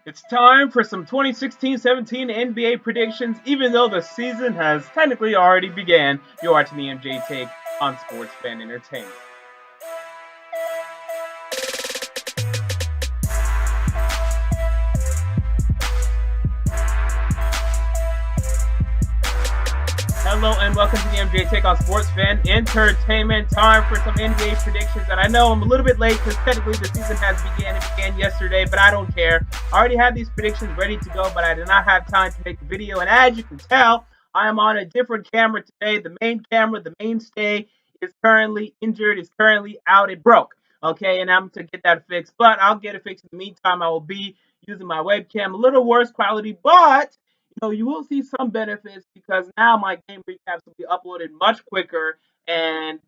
It's time for some 2016-17 NBA predictions, even though the season has technically already began. You're watching the MJ Take on Sports Fan Entertainment. Hello and welcome to the MJ Take on Sports Fan Entertainment. Time for some NBA predictions, and I know I'm a little bit late because technically the season has began. It began yesterday, but I don't care. I already have these predictions ready to go, but I did not have time to make a video, and as you can tell, I am on a different camera today. The main camera, the mainstay, is currently injured, is currently out. It broke, okay, and I'm to get that fixed, but I'll get it fixed. In the meantime, I will be using my webcam, a little worse quality, but you will see some benefits because now my game recaps will be uploaded much quicker. And,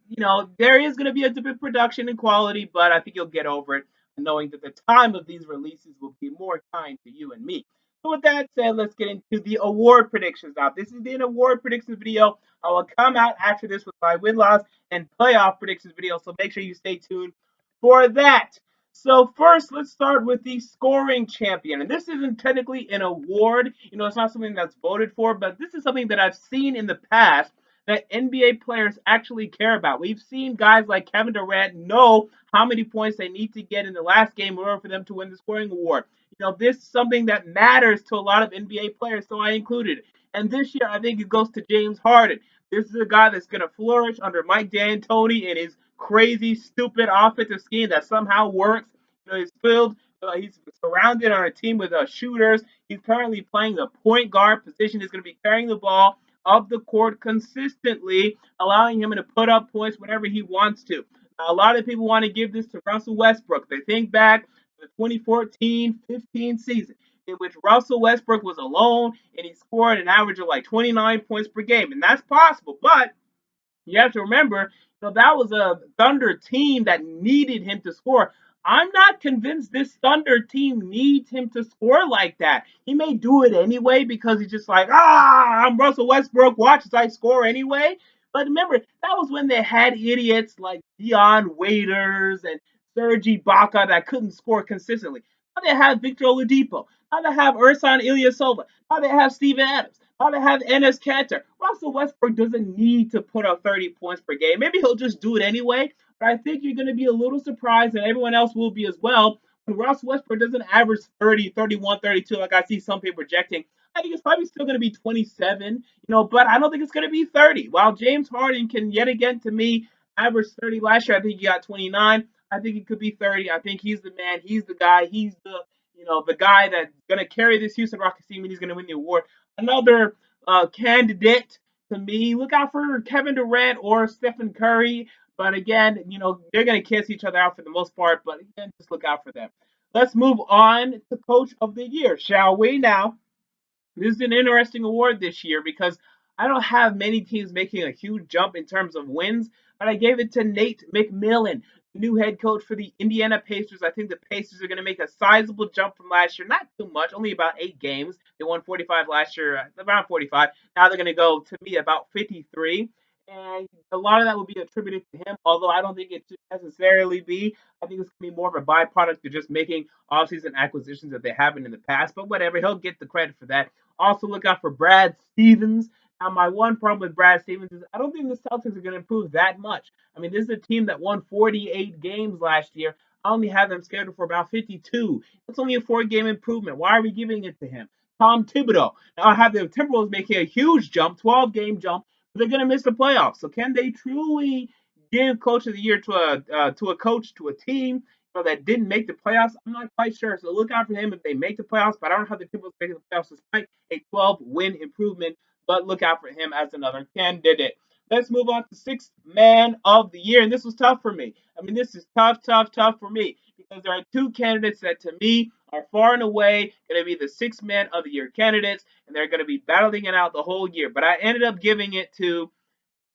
there is going to be a dip in production and quality, but I think you'll get over it knowing that the time of these releases will be more kind to you and me. So with that said, let's get into the award predictions now. This is the award predictions video. I will come out after this with my win-loss and playoff predictions video, so make sure you stay tuned for that. So first, let's start with the scoring champion. And this isn't technically an award. It's not something that's voted for, but this is something that I've seen in the past that NBA players actually care about. We've seen guys like Kevin Durant know how many points they need to get in the last game in order for them to win the scoring award. This is something that matters to a lot of NBA players, so I included it. And this year, I think it goes to James Harden. This is a guy that's going to flourish under Mike D'Antoni and his crazy, stupid offensive scheme that somehow works. He's filled. He's surrounded on a team with shooters. He's currently playing the point guard position. He's going to be carrying the ball up the court consistently, allowing him to put up points whenever he wants to. Now, a lot of people want to give this to Russell Westbrook. They think back to the 2014-15 season in which Russell Westbrook was alone and he scored an average of like 29 points per game. And that's possible, but you have to remember, that was a Thunder team that needed him to score. I'm not convinced this Thunder team needs him to score like that. He may do it anyway because he's just like, I'm Russell Westbrook, watch as I score anyway. But remember, that was when they had idiots like Dion Waiters and Serge Ibaka that couldn't score consistently. Now they have Victor Oladipo. Now they have Ersan Ilyasova. Now they have Steven Adams. Now they have Enes Kanter. Russell Westbrook doesn't need to put up 30 points per game. Maybe he'll just do it anyway. But I think you're going to be a little surprised, and everyone else will be as well, when Russell Westbrook doesn't average 30, 31, 32 like I see some people projecting. I think it's probably still going to be 27, but I don't think it's going to be 30. While James Harden can yet again, to me, average 30 last year, I think he got 29. I think it could be 30. I think he's the man. He's the guy. He's the guy that's going to carry this Houston Rockets team, and he's going to win the award. Another candidate to me, look out for Kevin Durant or Stephen Curry. But again, they're going to cancel each other out for the most part. But again, just look out for them. Let's move on to Coach of the Year, shall we? Now, this is an interesting award this year because I don't have many teams making a huge jump in terms of wins, but I gave it to Nate McMillan, new head coach for the Indiana Pacers. I think the Pacers are going to make a sizable jump from last year. Not too much, only about 8 games. They won 45 last year, around 45. Now they're going to go, to me, about 53. And a lot of that will be attributed to him, although I don't think it should necessarily be. I think it's going to be more of a byproduct of just making offseason acquisitions that they haven't in the past. But whatever, he'll get the credit for that. Also, look out for Brad Stevens. Now, my one problem with Brad Stevens is I don't think the Celtics are going to improve that much. I mean, this is a team that won 48 games last year. I only have them scheduled for about 52. That's only a 4-game improvement. Why are we giving it to him? Tom Thibodeau. Now, I have the Timberwolves making a huge jump, 12-game jump. They're going to miss the playoffs. So can they truly give Coach of the Year to a coach, to a team that didn't make the playoffs? I'm not quite sure. So look out for him if they make the playoffs. But I don't have the Timberwolves making the playoffs despite a 12-win improvement. But look out for him as another candidate. Let's move on to Sixth Man of the Year. And this was tough for me. I mean, this is tough for me because there are 2 candidates that to me are far and away going to be the Sixth Man of the Year candidates, and they're going to be battling it out the whole year. But I ended up giving it to,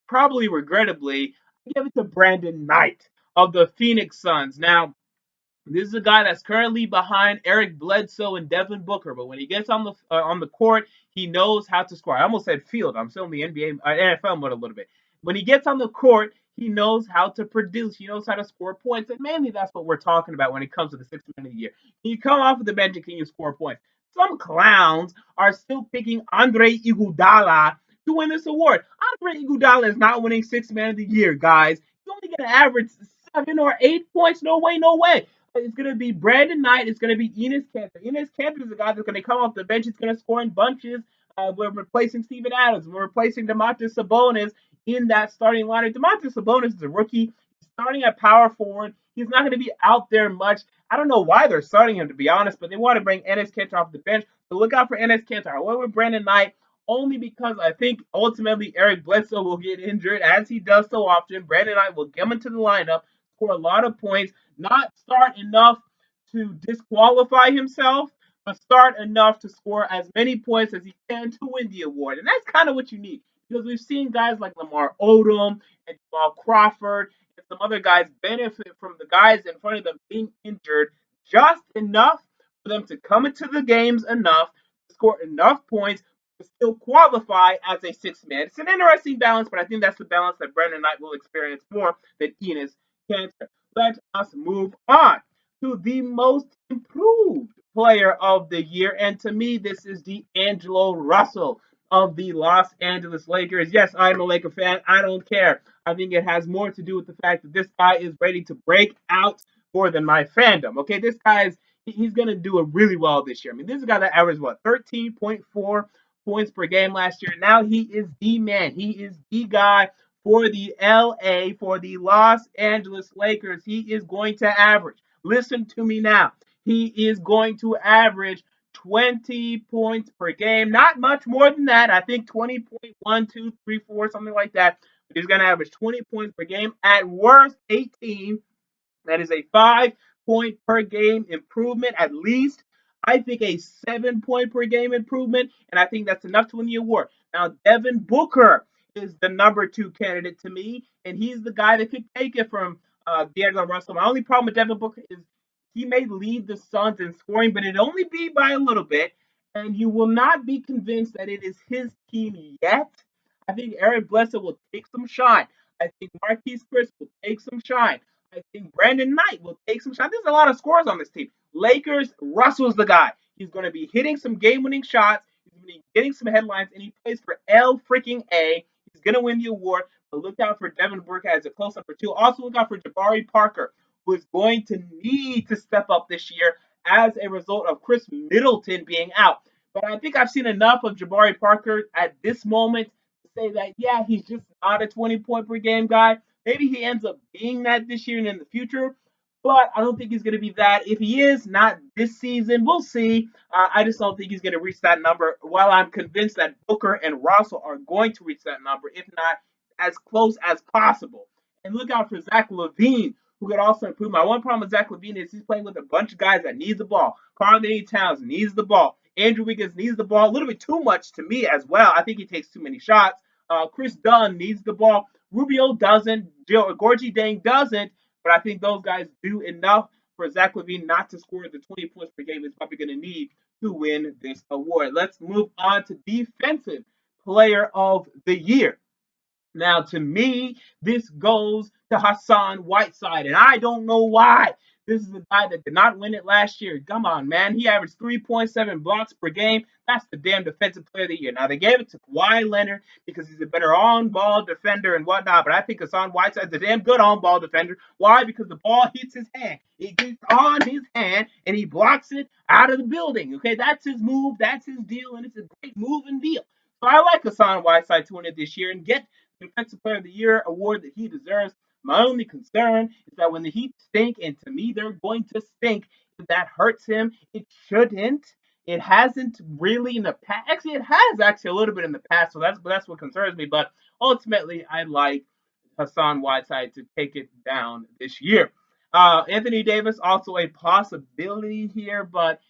probably regrettably, I gave it to Brandon Knight of the Phoenix Suns. Now, this is a guy that's currently behind Eric Bledsoe and Devin Booker, but when he gets on the court, he knows how to score. I almost said field. I'm still in the NBA, NFL mode a little bit. When he gets on the court, he knows how to produce. He knows how to score points. And mainly that's what we're talking about when it comes to the sixth man of the year. Can you come off of the bench and can you score points? Some clowns are still picking Andre Iguodala to win this award. Andre Iguodala is not winning sixth man of the year, guys. He's only going to average 7 or 8 points. No way, no way. It's going to be Brandon Knight. It's going to be Enes Kanter. Enes Kanter is the guy that's going to come off the bench. He's going to score in bunches. We're replacing Steven Adams. We're replacing Domantas Sabonis in that starting lineup. Domantas Sabonis is a rookie. He's starting at power forward. He's not going to be out there much. I don't know why they're starting him, to be honest, but they want to bring Enes Kanter off the bench. So look out for Enes Kanter. I went with Brandon Knight only because I think ultimately Eric Bledsoe will get injured, as he does so often. Brandon Knight will get him into the lineup, score a lot of points, not start enough to disqualify himself, but start enough to score as many points as he can to win the award. And that's kind of what you need, because we've seen guys like Lamar Odom and Jamal Crawford and some other guys benefit from the guys in front of them being injured just enough for them to come into the games enough to score enough points to still qualify as a sixth man. It's an interesting balance, but I think that's the balance that Brandon Knight will experience more than Enes Kanter. Let us move on to the most improved player of the year. And to me, this is D'Angelo Russell of the Los Angeles Lakers. Yes, I'm a Laker fan. I don't care. I think it has more to do with the fact that this guy is ready to break out more than my fandom. Okay, this guy is he's going to do it really well this year. I mean, this is a guy that averaged what 13.4 points per game last year. Now he is the man. He is the guy for the Los Angeles Lakers. He is going to average. Listen to me now. He is going to average 20 points per game. Not much more than that. I think 20.1234, something like that. But he's going to average 20 points per game. At worst, 18. That is a 5 point per game improvement, at least. I think a 7 point per game improvement, and I think that's enough to win the award. Now, Devin Booker is the number two candidate to me, and he's the guy that could take it from D'Angelo Russell. My only problem with Devin Booker is he may lead the Suns in scoring, but it only be by a little bit, and you will not be convinced that it is his team yet. I think Eric Bledsoe will take some shine. I think Marquese will take some shine. I think Brandon Knight will take some shots. There's a lot of scores on this team. Lakers, Russell's the guy. He's going to be hitting some game-winning shots. He's going to be getting some headlines, and he plays for L freaking A. He's going to win the award. But look out for Devin Booker as a close number two. Also look out for Jabari Parker, who is going to need to step up this year as a result of Chris Middleton being out. But I think I've seen enough of Jabari Parker at this moment to say that, yeah, he's just not a 20-point per game guy. Maybe he ends up being that this year and in the future, but I don't think he's going to be that. If he is, not this season. We'll see. I just don't think he's going to reach that number. While I'm convinced that Booker and Russell are going to reach that number, if not as close as possible. And look out for Zach Lavine, who could also improve. My one problem with Zach Lavine is he's playing with a bunch of guys that need the ball. Karl-Anthony Towns needs the ball. Andrew Wiggins needs the ball a little bit too much to me as well. I think he takes too many shots. Chris Dunn needs the ball. Rubio doesn't. Gorgie Dang doesn't. But I think those guys do enough for Zach Lavine not to score the 20 points per game he's probably going to need to win this award. Let's move on to Defensive Player of the Year. Now, to me, this goes to Hassan Whiteside, and I don't know why. This is a guy that did not win it last year. Come on, man. He averaged 3.7 blocks per game. That's the damn Defensive Player of the Year. Now, they gave it to Kawhi Leonard because he's a better on-ball defender and whatnot, but I think Hassan Whiteside's a damn good on-ball defender. Why? Because the ball hits his hand. It gets on his hand, and he blocks it out of the building. Okay, that's his move. That's his deal, and it's a great move and deal. So I like Hassan Whiteside to win it this year and get Defensive Player of the Year award that he deserves. My only concern is that when the Heat stink, and to me they're going to stink, if that hurts him, it shouldn't. It hasn't really in the past. Actually, it has actually a little bit in the past, so that's what concerns me. But ultimately, I like Hassan Whiteside to take it down this year. Anthony Davis also a possibility here, but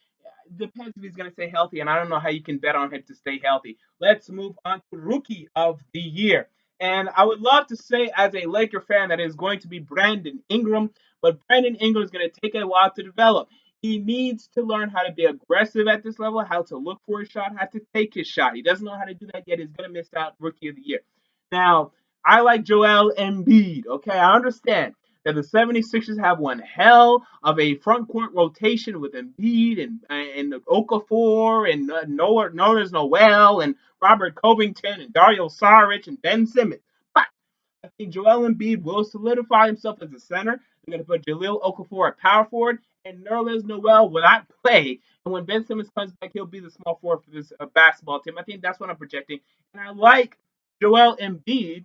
depends if he's going to stay healthy, and I don't know how you can bet on him to stay healthy. Let's move on to Rookie of the Year. And I would love to say, as a Laker fan, that is going to be Brandon Ingram, but Brandon Ingram is going to take a while to develop. He needs to learn how to be aggressive at this level, how to look for a shot, how to take his shot. He doesn't know how to do that yet. He's going to miss out Rookie of the Year. Now, I like Joel Embiid. Okay, I understand that the 76ers have one hell of a front court rotation with Embiid and Okafor and Noel and Robert Covington and Dario Saric and Ben Simmons. But I think Joel Embiid will solidify himself as a center. They're going to put Jahlil Okafor at power forward, and Nerlens Noel will not play. And when Ben Simmons comes back, he'll be the small forward for this basketball team. I think that's what I'm projecting. And I like Joel Embiid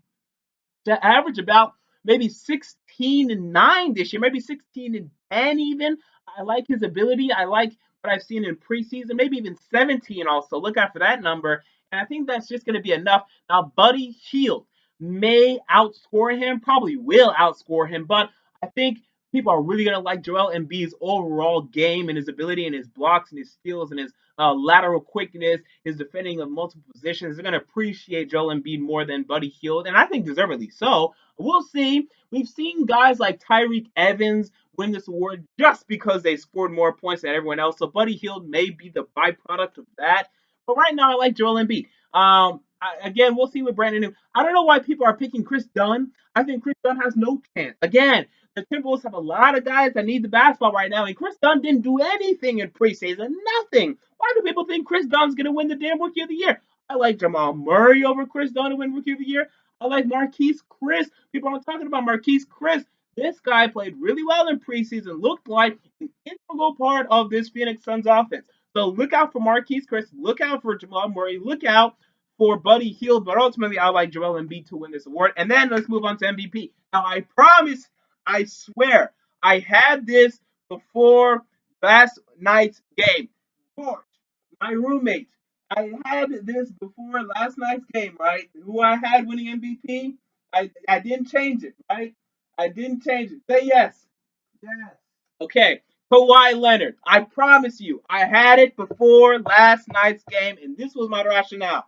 to average about maybe 16 and 9 this year, maybe 16 and 10 even. I like his ability. I like what I've seen in preseason, maybe even 17 also. Look out for that number. And I think that's just going to be enough. Now, Buddy Hield may outscore him, probably will outscore him, but I think people are really going to like Joel Embiid's overall game and his ability and his blocks and his steals and his lateral quickness, his defending of multiple positions. They're going to appreciate Joel Embiid more than Buddy Hield, and I think deservedly so. We'll see. We've seen guys like Tyreke Evans win this award just because they scored more points than everyone else. So Buddy Hield may be the byproduct of that. But right now, I like Joel Embiid. Again, we'll see with Brandon New. I don't know why people are picking Chris Dunn. I think Chris Dunn has no chance. Again, the Timberwolves have a lot of guys that need the basketball right now, and Chris Dunn didn't do anything in preseason. Nothing. Why do people think Chris Dunn's going to win the damn Rookie of the Year? I like Jamal Murray over Chris Dunn to win Rookie of the Year. I like Marquese Chriss. People aren't talking about Marquese Chriss. This guy played really well in preseason, looked like an integral part of this Phoenix Suns offense. So look out for Marquese Chriss. Look out for Jamal Murray. Look out for Buddy Hield. But ultimately, I like Joel Embiid to win this award. And then let's move on to MVP. Now, I promise, I swear, I had this before last night's game. George, my roommate, I had this before last night's game, right? Who I had winning MVP. I didn't change it, right? I didn't change it. Say yes. Yes. Okay. Kawhi Leonard. I promise you, I had it before last night's game, and this was my rationale.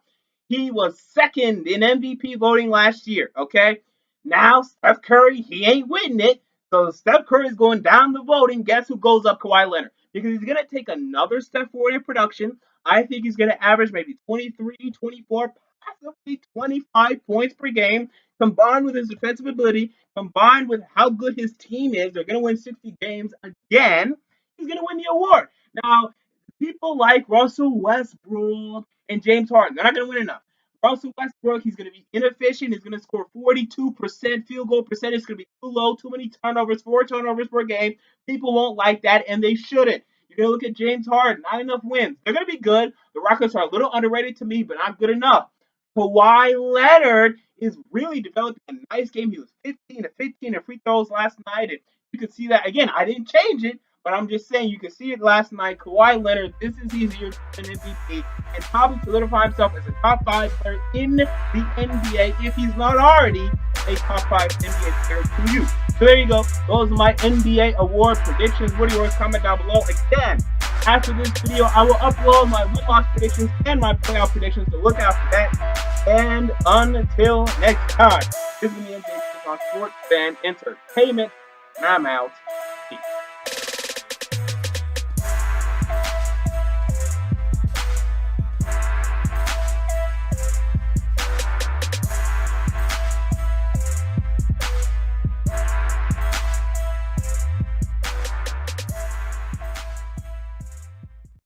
He was second in MVP voting last year, okay? Now, Steph Curry, he ain't winning it. So Steph Curry is going down the voting. Guess who goes up? Kawhi Leonard. Because he's going to take another step forward in production. I think he's going to average maybe 23, 24, possibly 25 points per game, combined with his defensive ability, combined with how good his team is. They're going to win 60 games again. He's going to win the award. Now, people like Russell Westbrook and James Harden, they're not going to win enough. Russell Westbrook, he's going to be inefficient. He's going to score 42% field goal percentage. It's going to be too low, too many turnovers, 4 turnovers per game. People won't like that, and they shouldn't. You're going to look at James Harden, not enough wins. They're going to be good. The Rockets are a little underrated to me, but not good enough. Kawhi Leonard is really developing a nice game. He was 15 to 15 in free throws last night, and you can see that. Again, I didn't change it, but I'm just saying you can see it last night. Kawhi Leonard, this is his year to win MVP and probably solidify himself as a top 5 player in the NBA if he's not already a top 5 NBA player to you. So there you go. Those are my NBA award predictions. What are yours? Comment down below. Again, after this video, I will upload my win-loss predictions and my playoff predictions, so look out for that. And until next time, this is the NBA on Sports Fan Entertainment, and I'm out.